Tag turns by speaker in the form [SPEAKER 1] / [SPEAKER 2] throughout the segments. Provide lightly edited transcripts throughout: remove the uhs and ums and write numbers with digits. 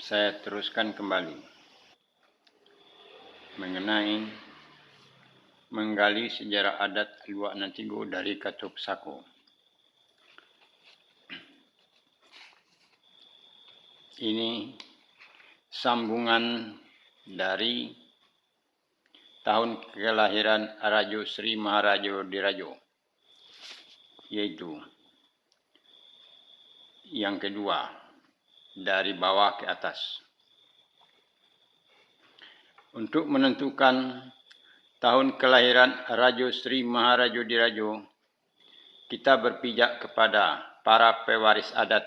[SPEAKER 1] Saya teruskan kembali mengenai menggali sejarah adat Luak Nantigo dari Katu Pesako. Ini sambungan dari tahun kelahiran Rajo Sri Maharajo Dirajo, yaitu yang kedua dari bawah ke atas. Untuk menentukan tahun kelahiran Rajo Sri Maharajo Dirajo, kita berpijak kepada para pewaris adat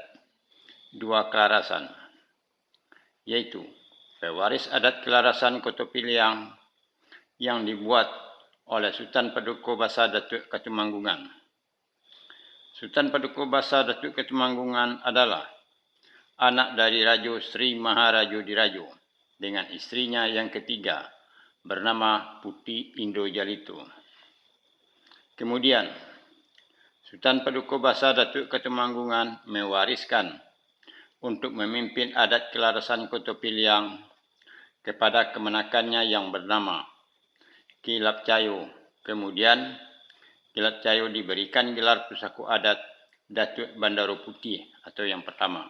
[SPEAKER 1] dua kelarasan, yaitu pewaris adat kelarasan Koto Piliang yang dibuat oleh Sultan Paduka Basa Datuk Ketumanggungan. Sultan Paduka Basa Datuk Ketumanggungan adalah anak dari Rajo Sri Maharajo Dirajo dengan istrinya yang ketiga bernama Putih Indo Jalito. Kemudian, Sultan Paduka Basa Datuk Ketumanggungan mewariskan untuk memimpin adat kelarasan Koto Piliang kepada kemenakannya yang bernama Ki Lap Cayo. Kemudian, Ki Lap Cayo diberikan gelar Pusako Adat Datuk Bandaro Putih atau yang pertama.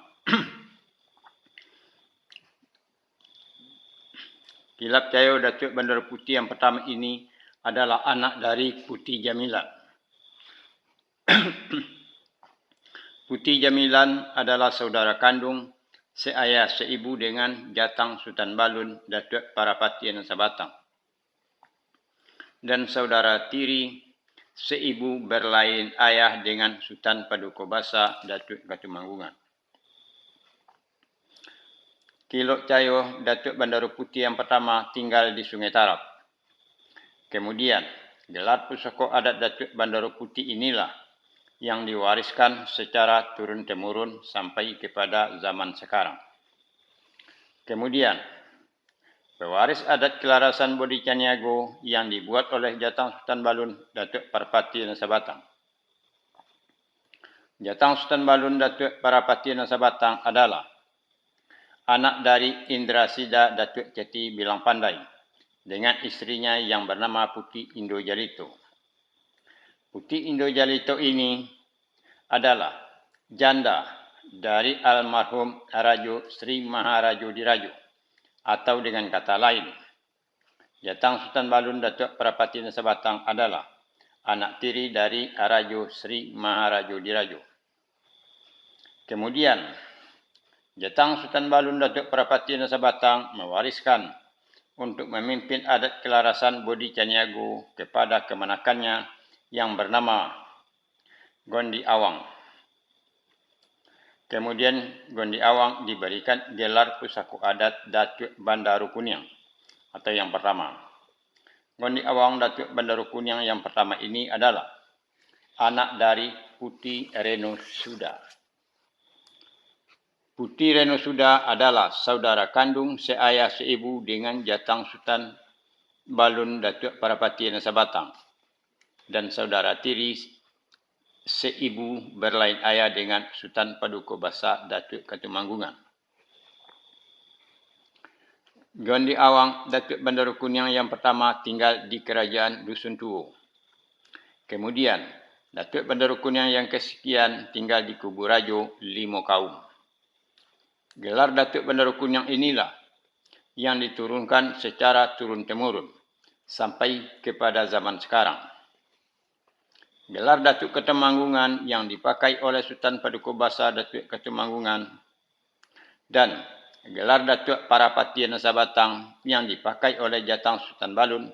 [SPEAKER 1] Ki Lap Cayo Datuk Bandaro Putih yang pertama ini adalah anak dari Putih Jamilan. Putih Jamilan adalah saudara kandung seayah seibu dengan Jatang Sultan Balun Datuk Parapati Sabatang, dan saudara tiri seibu berlain ayah dengan Sultan Paduka Basa Datuk Ketumanggungan. Ki Lap Cayo Datuk Bandaro Putih yang pertama tinggal di Sungai Tarap. Kemudian, gelar Pusako Adat Datuk Bandaro Putih inilah yang diwariskan secara turun-temurun sampai kepada zaman sekarang. Kemudian, pewaris adat kelarasan Bodi Caniago yang dibuat oleh Jatang Sultan Balun Datuk Parapati Sabatang. Jatang Sultan Balun Datuk Parapati Sabatang adalah anak dari Indrasida Datuk Ceti Bilang Pandai dengan istrinya yang bernama Putih Indo Jalito. Putih Indo Jalito ini adalah janda dari almarhum Rajo Sri Maharajo Dirajo, atau dengan kata lain, Jatang Sultan Balun Datuk Parapati Sabatang adalah anak tiri dari Rajo Sri Maharajo Dirajo. Kemudian, Jatang Sultan Balun Datuk Parapati Sabatang mewariskan untuk memimpin adat kelarasan Bodi Caniago kepada kemenakannya yang bernama Gondi Awang. Kemudian Gondi Awang diberikan gelar Pusako Adat Datuk Bandaro Kuniang atau yang pertama. Gondi Awang Datuk Bandaro Kuniang yang pertama ini adalah anak dari Putih Reno Suda. Putih Reno Suda adalah saudara kandung seayah seibu dengan Jatang Sultan Balun Datuk Parapati Sabatang dan saudara tiri seibu berlain ayah dengan Sultan Paduka Basa Datuk Ketumanggungan. Gondi Awang Datuk Bandaro Kuniang yang pertama tinggal di Kerajaan Dusun Tuo. Kemudian, Datuk Bandaro Kuniang yang kesekian tinggal di Kubu Rajo Limo Kaum. Gelar Datuk Bandaro Kuniang inilah yang diturunkan secara turun-temurun sampai kepada zaman sekarang. Gelar Datuk Ketumanggungan yang dipakai oleh Sultan Paduka Basa Datuk Ketumanggungan dan gelar Datuk Parapati Sabatang yang dipakai oleh Jatang Sultan Balun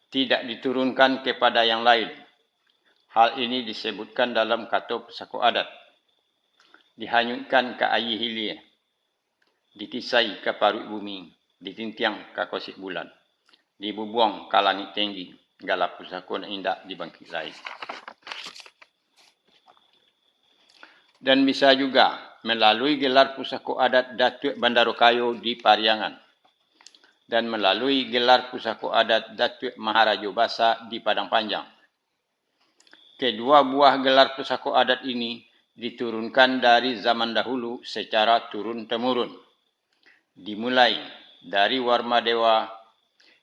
[SPEAKER 1] tidak diturunkan kepada yang lain. Hal ini disebutkan dalam Katu Pesako Adat. Dihanyutkan ke air hilir, dikisai ke parut bumi, ditintiang ke kosik bulan, dibubuang ke langit tinggi, galap pusako na indak dibangkit lain. Dan bisa juga melalui gelar Pusako Adat Datuk Bandaro Kayo di Pariangan dan melalui gelar Pusako Adat Datuk Maharajo Basa di Padang Panjang. Kedua buah gelar Pusako Adat ini diturunkan dari zaman dahulu secara turun-temurun. Dimulai dari Warma Dewa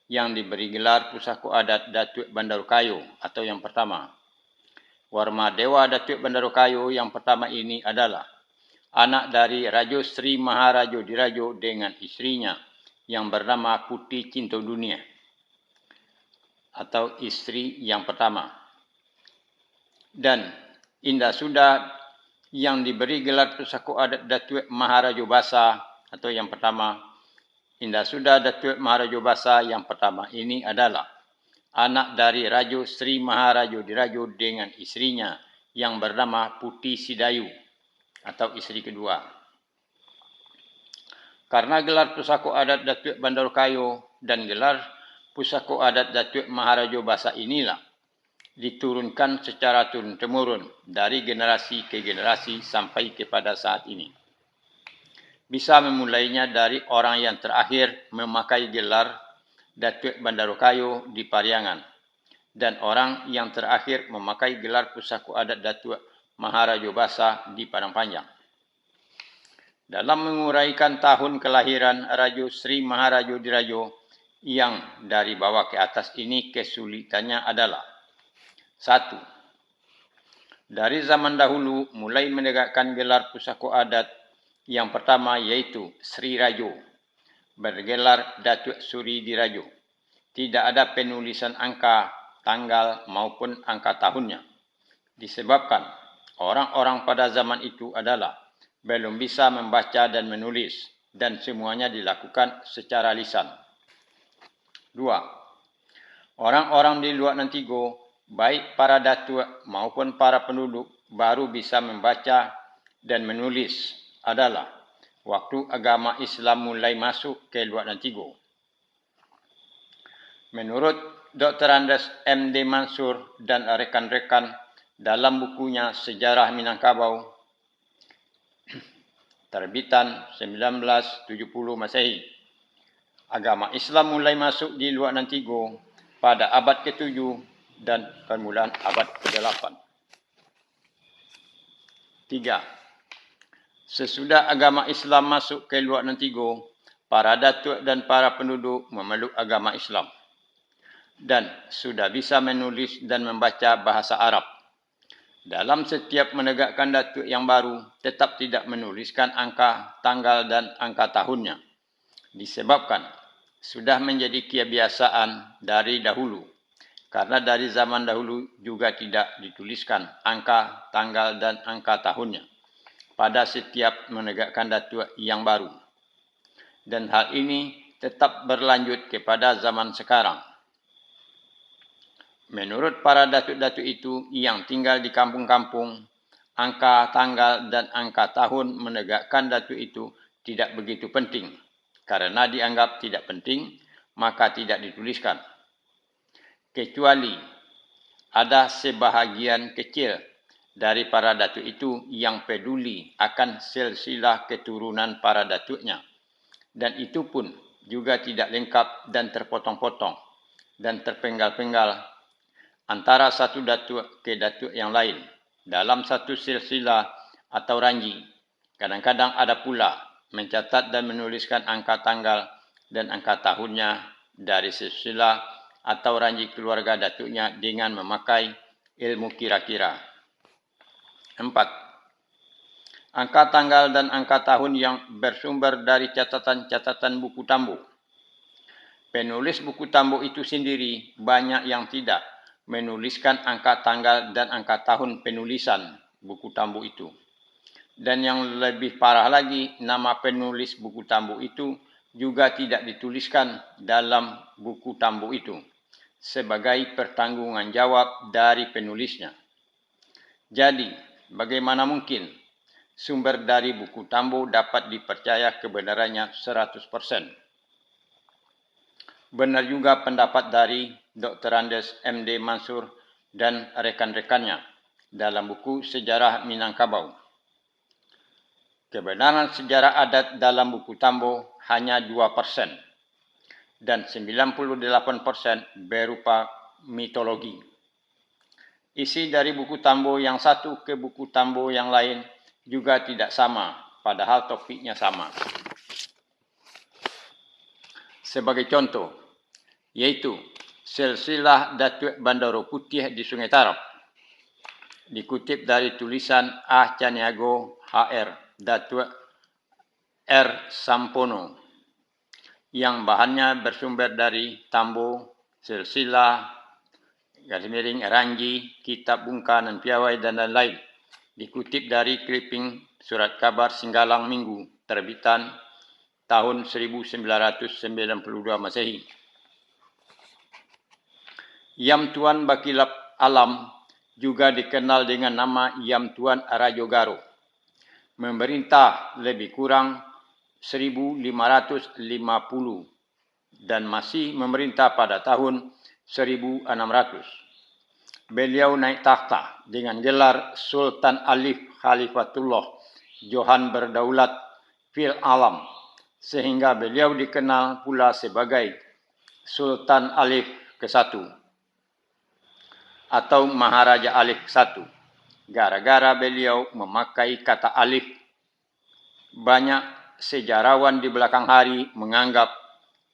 [SPEAKER 1] yang diberi gelar Pusako Adat Datuk Bandarukayo atau yang pertama. Warma Dewa Datuk Bandarukayo yang pertama ini adalah anak dari Rajo Sri Maharajo Dirajo dengan istrinya yang bernama Putih Cinta Dunia atau istri yang pertama. Dan Indah Suda yang diberi gelar Pusako Adat Datuk Maharajo Basa atau yang pertama. Indah Suda Datuk Maharajo Basa yang pertama ini adalah anak dari Rajo Sri Maharajo Dirajo dengan istrinya yang bernama Putih Sidayu atau istri kedua. Karena gelar Pusako Adat Datuk Bandarukayo dan gelar Pusako Adat Datuk Maharajo Basa inilah diturunkan secara turun-temurun dari generasi ke generasi sampai kepada saat ini. Bisa memulainya dari orang yang terakhir memakai gelar Datuk Bandarukayo di Pariangan dan orang yang terakhir memakai gelar Pusako Adat Datuk Maharajo Basa di Padang Panjang. Dalam menguraikan tahun kelahiran Rajo Sri Maharajo Dirajo yang dari bawah ke atas ini kesulitannya adalah 1. Dari zaman dahulu mulai menegakkan gelar Pusako Adat yang pertama yaitu Sri Rajo, bergelar Datuk Suri Dirajo. Tidak ada penulisan angka, tanggal maupun angka tahunnya. Disebabkan orang-orang pada zaman itu adalah belum bisa membaca dan menulis dan semuanya dilakukan secara lisan. 2. Orang-orang di luar Nantigo, baik para datuk maupun para penduduk baru bisa membaca dan menulis adalah waktu agama Islam mulai masuk ke luar Nantigo. Menurut Dr. Andes M.D. Mansur dan rekan-rekan dalam bukunya Sejarah Minangkabau, terbitan 1970 Masehi, agama Islam mulai masuk di luar Nantigo pada abad ke-7 dan permulaan abad ke-8. 3. Sesudah agama Islam masuk ke luar Nantigo, para datuk dan para penduduk memeluk agama Islam dan sudah bisa menulis dan membaca bahasa Arab. Dalam setiap menegakkan datuk yang baru, tetap tidak menuliskan angka, tanggal dan angka tahunnya. Disebabkan sudah menjadi kebiasaan dari dahulu. Karena dari zaman dahulu juga tidak dituliskan angka, tanggal dan angka tahunnya pada setiap menegakkan datuk yang baru. Dan hal ini tetap berlanjut kepada zaman sekarang. Menurut para datuk-datuk itu yang tinggal di kampung-kampung, angka, tanggal dan angka tahun menegakkan datuk itu tidak begitu penting. Karena dianggap tidak penting, maka tidak dituliskan. Kecuali ada sebahagian kecil dari para datuk itu yang peduli akan silsilah keturunan para datuknya. Dan itu pun juga tidak lengkap dan terpotong-potong dan terpenggal-penggal antara satu datuk ke datuk yang lain. Dalam satu silsilah atau ranji, kadang-kadang ada pula mencatat dan menuliskan angka tanggal dan angka tahunnya dari silsilah atau ranji keluarga datuknya dengan memakai ilmu kira-kira. 4. Angka tanggal dan angka tahun yang bersumber dari catatan-catatan buku tambu. Penulis buku tambu itu sendiri banyak yang tidak menuliskan angka tanggal dan angka tahun penulisan buku tambu itu. Dan yang lebih parah lagi, nama penulis buku tambu itu juga tidak dituliskan dalam buku tambu itu sebagai pertanggungan jawab dari penulisnya. Jadi, bagaimana mungkin sumber dari buku tambu dapat dipercaya kebenarannya 100%? Benar juga pendapat dari Dr. Andes M.D. Mansur dan rekan-rekannya dalam buku Sejarah Minangkabau. Kebenaran sejarah adat dalam buku tambu hanya 2% dan 98% berupa mitologi. Isi dari buku tambo yang satu ke buku tambo yang lain juga tidak sama, padahal topiknya sama. Sebagai contoh, yaitu Silsilah Datuk Bandaro Putih di Sungai Tarap, dikutip dari tulisan A. Caniago HR Datuk R. Sampono, yang bahannya bersumber dari Tambo, Silsilah, Ranji, Kitab Bungka dan Piawai dan lain-lain. Dikutip dari clipping Surat Kabar Singgalang Minggu, terbitan tahun 1992 Masehi. Yam Tuan Bakilap Alam juga dikenal dengan nama Yam Tuan Rajogaro. Memerintah lebih kurang 1550 dan masih memerintah pada tahun 1600. Beliau naik takhta dengan gelar Sultan Alif Khalifatullah Johan Berdaulat Fil Alam, sehingga beliau dikenal pula sebagai Sultan Alif ke-1 atau Maharaja Alif ke-1, gara-gara beliau memakai kata alif. Banyak sejarawan di belakang hari menganggap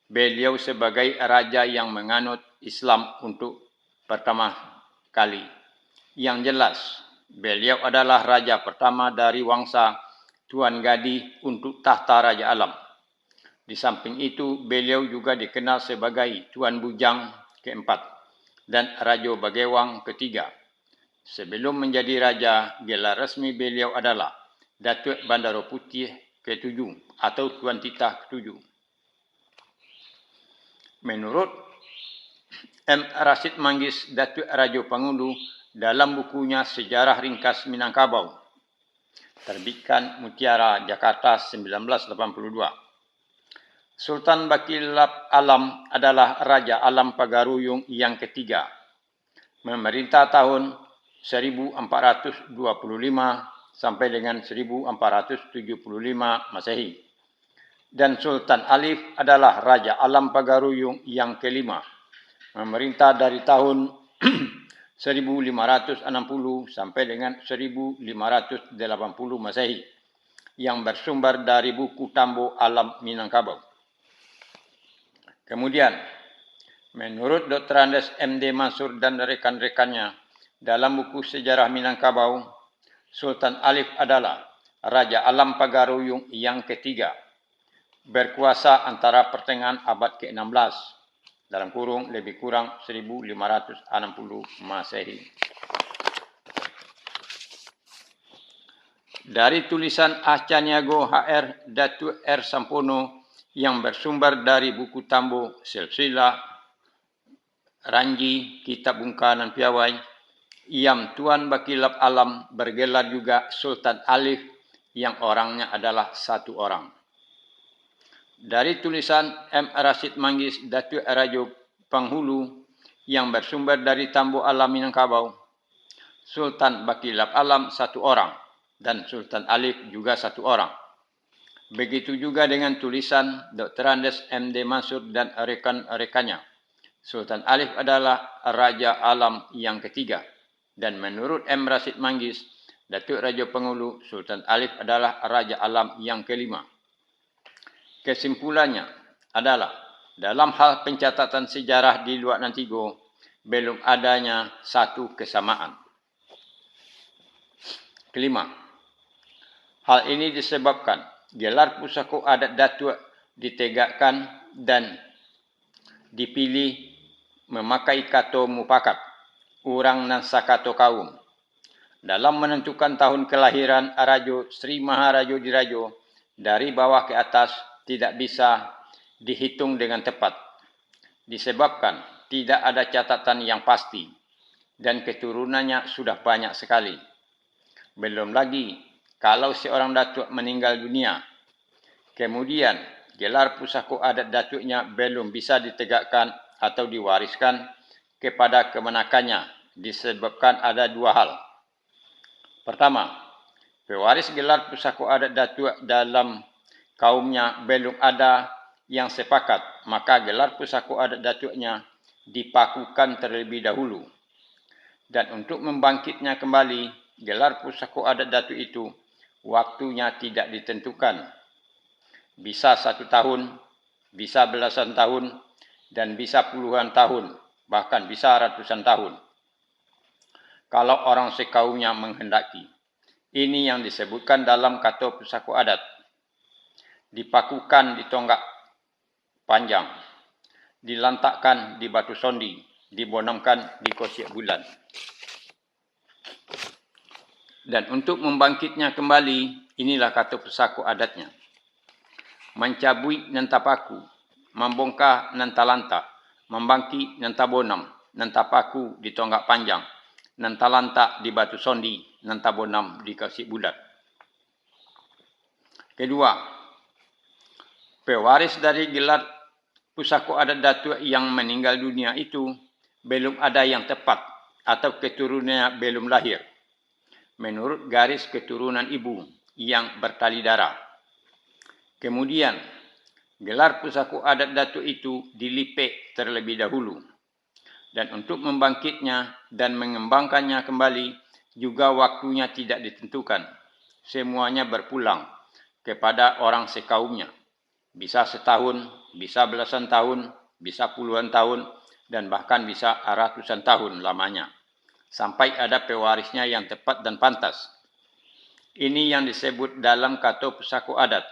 [SPEAKER 1] beliau sebagai raja yang menganut Islam untuk pertama kali. Yang jelas, beliau adalah raja pertama dari wangsa Tuan Gadi untuk tahta Raja Alam. Di samping itu, beliau juga dikenal sebagai Tuan Bujang ke-4 dan Rajo Bagewang ke-3. Sebelum menjadi raja, gelar resmi beliau adalah Datuk Bandaro Putih ke-7 atau Tuan Titah ke-7. Menurut M. Rashid Manggis, Datuk Rajo Pangulu, dalam bukunya Sejarah Ringkas Minangkabau, terbitkan Mutiara, Jakarta 1982. Sultan Bakilap Alam adalah Raja Alam Pagaruyung yang ketiga. Memerintah tahun 1425 sampai dengan 1475 Masehi. Dan Sultan Alif adalah Raja Alam Pagaruyung yang kelima. Memerintah dari tahun 1560 sampai dengan 1580 Masehi, yang bersumber dari buku Tambo Alam Minangkabau. Kemudian, menurut Dr. Andes M.D. Mansur dan rekan-rekannya, dalam buku Sejarah Minangkabau, Sultan Alif adalah Raja Alam Pagaruyung yang ketiga, berkuasa antara pertengahan abad ke-16, dalam kurung lebih kurang 1560 Masehi. Dari tulisan A. Caniago HR Datuk R. Sampono yang bersumber dari buku Tambo, Silsilah, Ranji, Kitab Bungka dan Piawai, Yam Tuan Bakilap Alam bergelar juga Sultan Alif yang orangnya adalah satu orang. Dari tulisan M. Rashid Manggis Datuk Rajo Penghulu yang bersumber dari Tambo Alam Minangkabau, Sultan Bakilap Alam satu orang dan Sultan Alif juga satu orang. Begitu juga dengan tulisan Dr. Andes M.D. Mansur dan rekan-rekannya. Sultan Alif adalah Raja Alam yang ketiga. Dan menurut M. Rashid Manggis, Datuk Raja Pengulu, Sultan Alif adalah Raja Alam yang kelima. Kesimpulannya adalah, dalam hal pencatatan sejarah di luar Nantigo, belum adanya satu kesamaan. Kelima, hal ini disebabkan gelar pusako adat Datuk ditegakkan dan dipilih memakai kato mufakat, urang dan sakato kaum. Dalam menentukan tahun kelahiran Rajo Sri Maharajo Dirajo, dari bawah ke atas tidak bisa dihitung dengan tepat, disebabkan tidak ada catatan yang pasti dan keturunannya sudah banyak sekali. Belum lagi kalau seorang datuk meninggal dunia, kemudian gelar pusako adat datuknya belum bisa ditegakkan atau diwariskan kepada kemenakannya disebabkan ada dua hal. Pertama, pewaris gelar pusako adat datuk dalam kaumnya belum ada yang sepakat, maka gelar pusako adat datuknya dipakukan terlebih dahulu. Dan untuk membangkitnya kembali, gelar pusako adat Datuk itu, waktunya tidak ditentukan. Bisa 1 tahun, bisa belasan tahun, dan bisa puluhan tahun, bahkan bisa ratusan tahun. Kalau orang sekaumnya menghendaki. Ini yang disebutkan dalam kata pusako adat. Dipakukan di tonggak panjang, dilantakkan di batu sondi, dibonamkan di kosiak bulan. Dan untuk membangkitnya kembali, inilah kata pusako adatnya. Mencabui nan tapaku, membongkar nan talanta, membangkit nan tabonam, nan tapaku di tonggak panjang, nan talanta di batu sondi, nan tabonam di kosiak bulan. Kedua, pewaris dari gelar pusako adat Datuk yang meninggal dunia itu belum ada yang tepat atau keturunannya belum lahir. Menurut garis keturunan ibu yang bertali darah. Kemudian, gelar pusako adat Datuk itu dilipek terlebih dahulu. Dan untuk membangkitnya dan mengembangkannya kembali, juga waktunya tidak ditentukan. Semuanya berpulang kepada orang sekaumnya. Bisa setahun, bisa belasan tahun, bisa puluhan tahun, dan bahkan bisa ratusan tahun lamanya. Sampai ada pewarisnya yang tepat dan pantas. Ini yang disebut dalam kata pusako adat.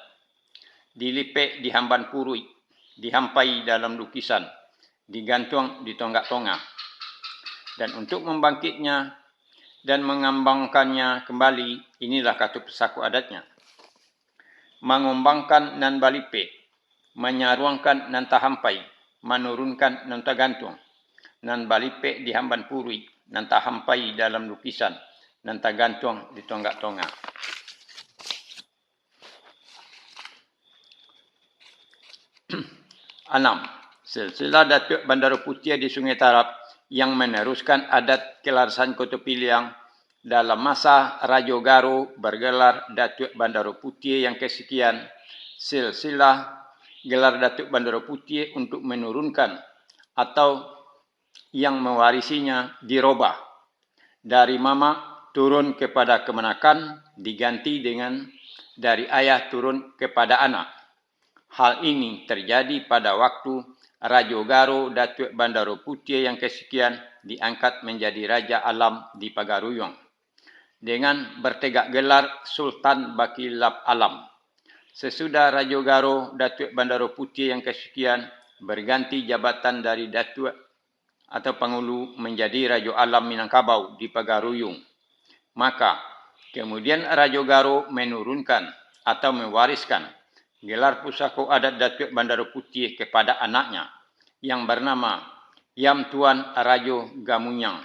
[SPEAKER 1] Dilipek di hamban purui, dihampai dalam lukisan, digantung di tonggak tonga. Dan untuk membangkitnya dan mengembangkannya kembali, inilah kata pusako adatnya. Mengombangkan nan balipe, menyaruangkan nan tahampai, menurunkan nan tagantung, nan balipe di hamban purui, nan tahampai dalam lukisan, nan tagantung di tonggak tonga. Enam, silsilah Datuk Bandar Putih di Sungai Tarap yang meneruskan adat kelarasan Kota Piliang dalam masa Raja Garo bergelar Datuk Bandar Putih yang kesekian, silsilah gelar Datuk Bandar Putih untuk menurunkan atau yang mewarisinya dirubah. Dari mama turun kepada kemenakan diganti dengan dari ayah turun kepada anak. Hal ini terjadi pada waktu Raja Garo Datuk Bandar Putih yang kesekian diangkat menjadi Raja Alam di Pagaruyung dengan bertegak gelar Sultan Bakilap Alam. Sesudah Raja Garo Datuk Bandar Putih yang kesekian berganti jabatan dari Datuk atau Pangulu menjadi Raja Alam Minangkabau di Pagaruyung. Maka kemudian Raja Garo menurunkan atau mewariskan gelar pusako adat Datuk Bandar Putih kepada anaknya yang bernama Yam Tuan Raja Gamunyang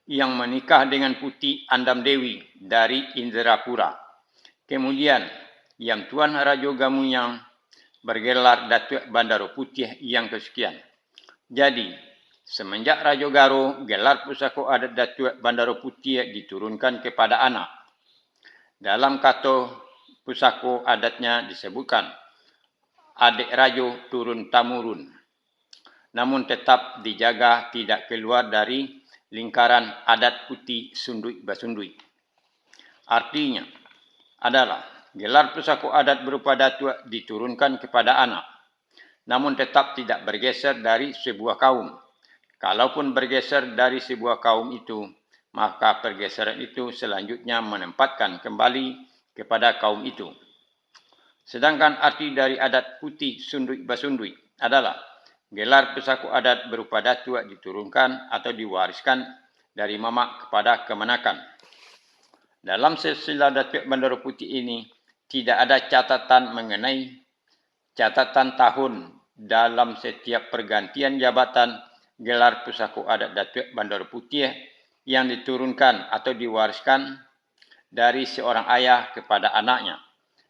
[SPEAKER 1] yang menikah dengan Putih Andam Dewi dari Indrapura. Kemudian Yam Tuan Raja Gamunyang bergelar Datuk Bandar Putih yang kesekian. Jadi, semenjak Raja Garo, gelar pusako adat Datuk Bandar Putih diturunkan kepada anak. Dalam kata pusako adatnya disebutkan, adik Raja turun tamurun. Namun tetap dijaga tidak keluar dari lingkaran adat Putih Sundui Basundui. Artinya adalah gelar pusako adat berupa Datuk diturunkan kepada anak. Namun tetap tidak bergeser dari sebuah kaum. Kalaupun bergeser dari sebuah kaum itu, maka pergeseran itu selanjutnya menempatkan kembali kepada kaum itu. Sedangkan arti dari adat Putih Sundui Basundui adalah gelar pusako adat berupa Datuk diturunkan atau diwariskan dari mama kepada kemenakan. Dalam silsilah Datuk Bandar Putih ini tidak ada catatan mengenai catatan tahun dalam setiap pergantian jabatan gelar pusako adat Datuk Bandar Putih yang diturunkan atau diwariskan dari seorang ayah kepada anaknya.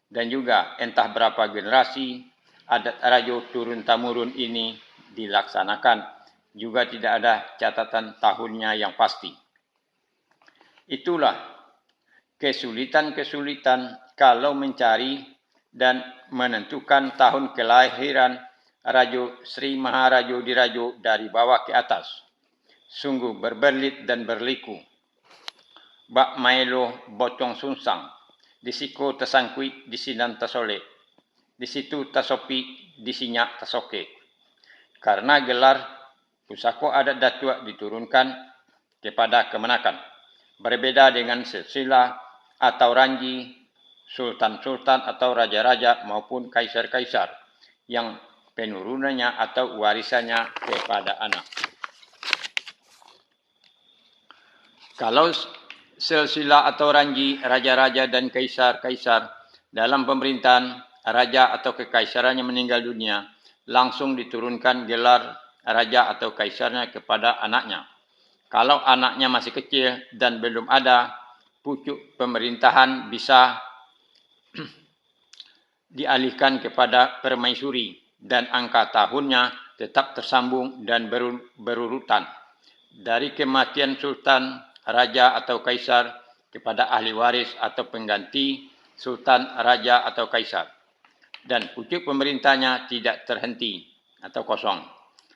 [SPEAKER 1] Dan juga entah berapa generasi adat Raja turun tamurun ini dilaksanakan, juga tidak ada catatan tahunnya yang pasti. Itulah kesulitan-kesulitan kalau mencari dan menentukan tahun kelahiran Raja Sri Maharaja Diraja dari bawah ke atas. sungguh berbelit dan berliku. Bak maelo bocong sunsang, di siku tersangkui, di sinan tersolek, di situ tersopi, di sinyak tersoke. Karena gelar pusako adat Datuk diturunkan kepada kemenakan. Berbeda dengan silsilah atau ranji, sultan-sultan atau raja-raja maupun kaisar-kaisar yang penurunannya atau warisannya kepada anak. Kalau silsilah atau ranji raja-raja dan kaisar-kaisar dalam pemerintahan raja atau kekaisarannya meninggal dunia, langsung diturunkan gelar raja atau kaisarnya kepada anaknya. Kalau anaknya masih kecil dan belum ada, pucuk pemerintahan bisa dialihkan kepada permaisuri dan angka tahunnya tetap tersambung dan berurutan. Dari kematian sultan, raja atau kaisar kepada ahli waris atau pengganti sultan, raja atau kaisar. Dan pucuk pemerintahnya tidak terhenti atau kosong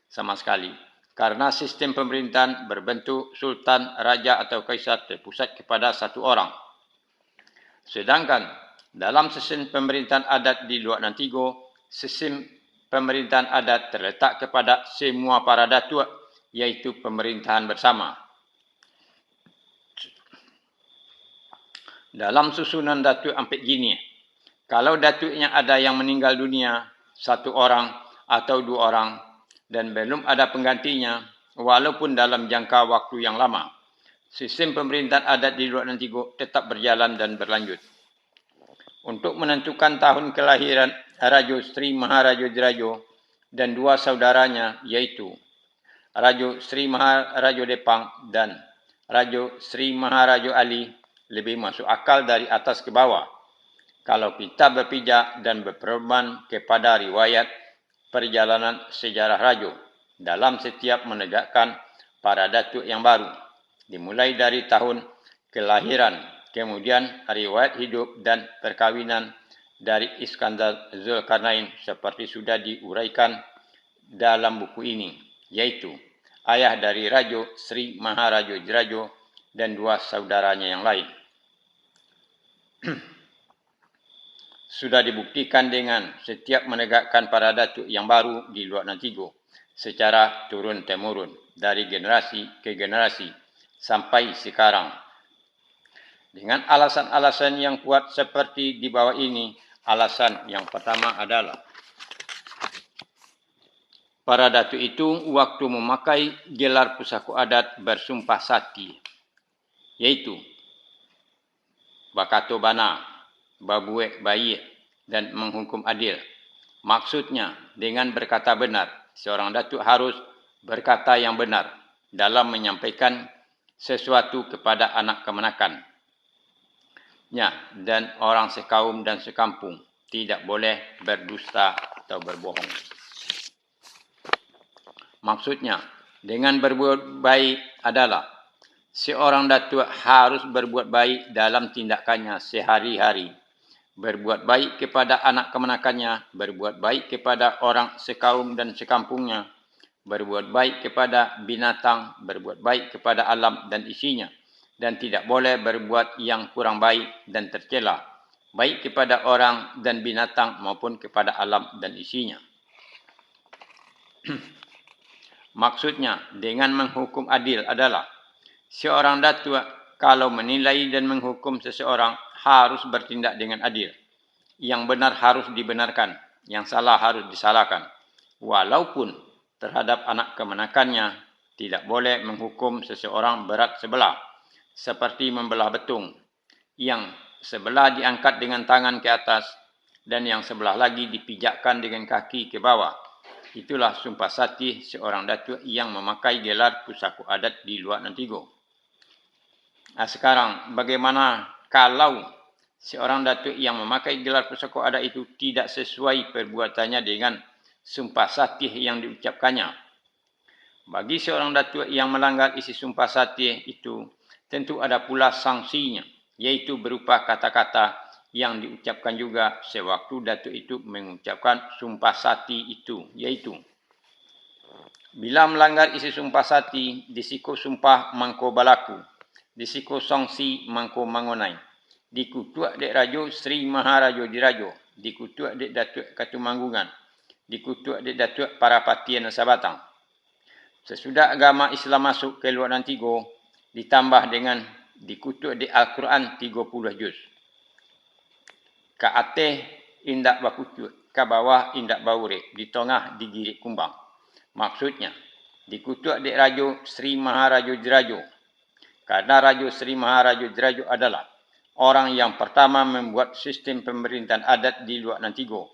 [SPEAKER 1] sama sekali. Karena sistem pemerintahan berbentuk sultan, raja atau kaisar terpusat kepada satu orang. Sedangkan dalam sistem pemerintahan adat di luar Nantigo, sistem pemerintahan adat terletak kepada semua para datuk, iaitu pemerintahan bersama. Dalam susunan datuk ampit gini, kalau datuknya ada yang meninggal dunia, satu orang atau dua orang, dan belum ada penggantinya, walaupun dalam jangka waktu yang lama, sistem pemerintahan adat di luar Nantigo tetap berjalan dan berlanjut. Untuk menentukan tahun kelahiran Raja Sri Maharaja Dirajo dan dua saudaranya, yaitu Raja Sri Maharaja Depang dan Raja Sri Maharaja Ali, lebih masuk akal dari atas ke bawah. Kalau kita berpijak dan berpedoman kepada riwayat perjalanan sejarah Rajo dalam setiap menegakkan para datuk yang baru, dimulai dari tahun kelahiran, kemudian riwayat hidup dan perkawinan dari Iskandar Zulkarnain seperti sudah diuraikan dalam buku ini, yaitu ayah dari Raja Sri Maharaja Dirajo dan dua saudaranya yang lain. Sudah dibuktikan dengan setiap menegakkan para datuk yang baru di luar Nantigo secara turun-temurun dari generasi ke generasi sampai sekarang. Dengan alasan-alasan yang kuat seperti di bawah ini, alasan yang pertama adalah para datuk itu waktu memakai gelar pusako adat bersumpah sakti, yaitu bakato bana, babuek baik dan menghukum adil. Maksudnya dengan berkata benar, seorang datuk harus berkata yang benar dalam menyampaikan sesuatu kepada anak kemenakannya dan orang sekaum dan sekampung. Tidak boleh berdusta atau berbohong. Maksudnya dengan berbuat baik adalah seorang datuk harus berbuat baik dalam tindakannya sehari-hari. Berbuat baik kepada anak kemenakannya, berbuat baik kepada orang sekaum dan sekampungnya, berbuat baik kepada binatang, berbuat baik kepada alam dan isinya, dan tidak boleh berbuat yang kurang baik dan tercela, baik kepada orang dan binatang maupun kepada alam dan isinya. Maksudnya dengan menghukum adil adalah seorang datuk kalau menilai dan menghukum seseorang harus bertindak dengan adil. Yang benar harus dibenarkan, yang salah harus disalahkan. Walaupun terhadap anak kemenakannya, tidak boleh menghukum seseorang berat sebelah, seperti membelah betung. Yang sebelah diangkat dengan tangan ke atas, dan yang sebelah lagi dipijakkan dengan kaki ke bawah. Itulah sumpah sakti seorang datuk yang memakai gelar pusako adat di luar Nantigo. Nah, sekarang bagaimana kalau seorang datuk yang memakai gelar pusako adat itu tidak sesuai perbuatannya dengan sumpah sakti yang diucapkannya? Bagi seorang datuk yang melanggar isi sumpah sakti itu, tentu ada pula sanksinya, yaitu berupa kata-kata yang diucapkan juga sewaktu datuk itu mengucapkan sumpah sakti itu, yaitu Bila melanggar isi sumpah sati, disiko sumpah mangko balaku, disiko songsi mangko mangonai, dikutuak dek rajo Sri Maharajo Dirajo, dikutuak dek Datuk Katumanggungan, dikutuak dek Datuk Parapatian Sabatang. Sesudah agama Islam masuk ke luar Nantigo, ditambah dengan dikutuak dek Al-Quran 30 juz. Ka ateh indak bakutuak, ka bawah indak baure, di tengah digirik kumbang. Maksudnya, dikutuak dek Rajo Sri Maharajo Dirajo. Karena Rajo Sri Maharajo Dirajo adalah orang yang pertama membuat sistem pemerintahan adat di luar Nantigo.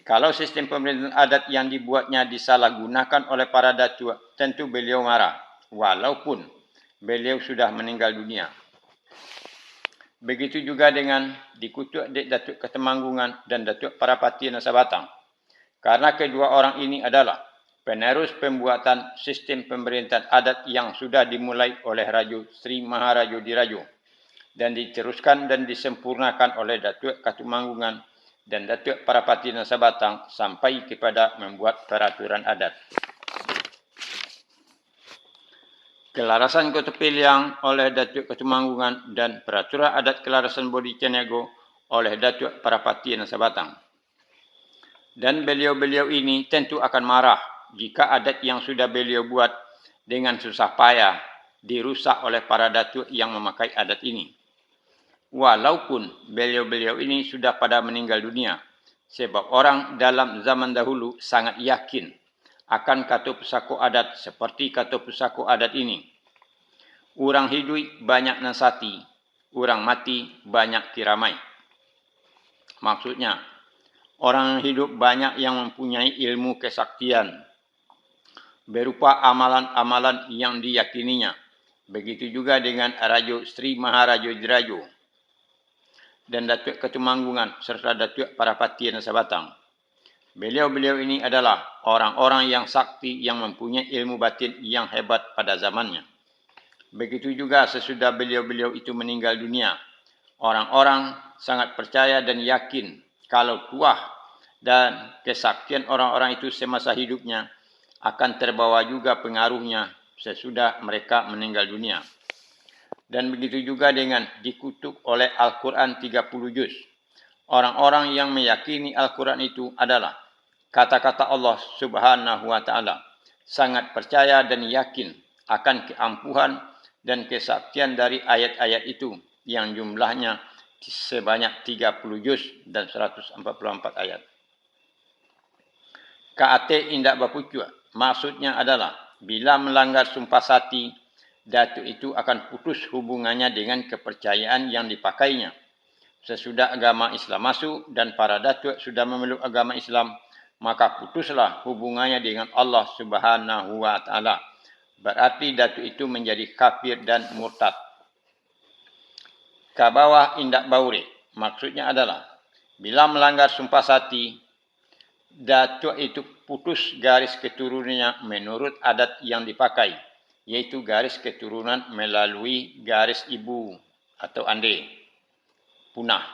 [SPEAKER 1] Kalau sistem pemerintahan adat yang dibuatnya disalahgunakan oleh para datuk, tentu beliau marah, walaupun beliau sudah meninggal dunia. Begitu juga dengan dikutuak dek Datuk Katemanggungan dan Datuk Parapatian Sabatang. Karena kedua orang ini adalah penerus pembuatan sistem pemerintahan adat yang sudah dimulai oleh Rajo Sri Maharajo Dirajo dan diteruskan dan disempurnakan oleh Datuk Katumanggungan dan Datuk Parapatian Sabatang sampai kepada membuat peraturan adat. Kelarasan Kota Piliang oleh Datuk Katumanggungan dan peraturan adat kelarasan Bodi Caniago oleh Datuk Parapatian Sabatang. Dan beliau-beliau ini tentu akan marah jika adat yang sudah beliau buat dengan susah payah dirusak oleh para datuk yang memakai adat ini. Walaupun beliau-beliau ini sudah pada meninggal dunia, sebab orang dalam zaman dahulu sangat yakin akan kata pusako adat seperti kata pusako adat ini. Orang hidup banyak nasati, orang mati banyak kiramai. Maksudnya, orang hidup banyak yang mempunyai ilmu kesaktian berupa amalan-amalan yang diyakininya. Begitu juga dengan Rajo Sri Maharajo Dirajo dan Datuk Katumanggungan serta Datuk Parapatian Sabatang. Beliau-beliau ini adalah orang-orang yang sakti yang mempunyai ilmu batin yang hebat pada zamannya. Begitu juga sesudah beliau-beliau itu meninggal dunia, orang-orang sangat percaya dan yakin kalau kuah dan kesaktian orang-orang itu semasa hidupnya akan terbawa juga pengaruhnya sesudah mereka meninggal dunia. Dan begitu juga dengan dikutuk oleh Al-Quran 30 juz. Orang-orang yang meyakini Al-Quran itu adalah kata-kata Allah Subhanahu wa Ta'ala. Sangat percaya dan yakin akan keampuhan dan kesaktian dari ayat-ayat itu yang jumlahnya sebanyak 30 juz dan 144 ayat. Ka'ate indak bapucua. Maksudnya adalah bila melanggar sumpah sati, datuk itu akan putus hubungannya dengan kepercayaan yang dipakainya. Sesudah agama Islam masuk dan para datuk sudah memeluk agama Islam, maka putuslah hubungannya dengan Allah Subhanahu wa Ta'ala. Berarti datuk itu menjadi kafir dan murtad. Kabawah indak baure. Maksudnya adalah bila melanggar sumpah sati, datuk itu putus garis keturunannya menurut adat yang dipakai, yaitu garis keturunan melalui garis ibu atau ande, punah,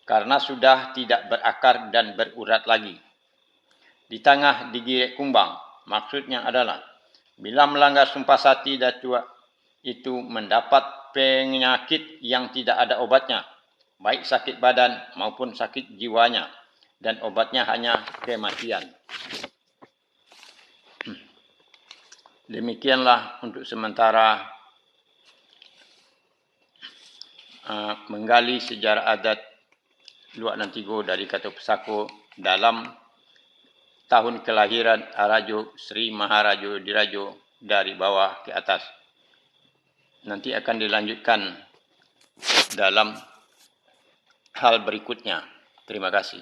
[SPEAKER 1] karena sudah tidak berakar dan berurat lagi. Di tengah digirik kumbang, maksudnya adalah bila melanggar sumpah sati, datuk itu mendapat penyakit yang tidak ada obatnya, baik sakit badan maupun sakit jiwanya, dan obatnya hanya kematian. Demikianlah untuk sementara menggali sejarah adat Luak Nantigo dari Kata Pusako dalam tahun kelahiran Rajo Sri Maharajo Dirajo dari bawah ke atas. Nanti akan dilanjutkan dalam hal berikutnya. Terima kasih.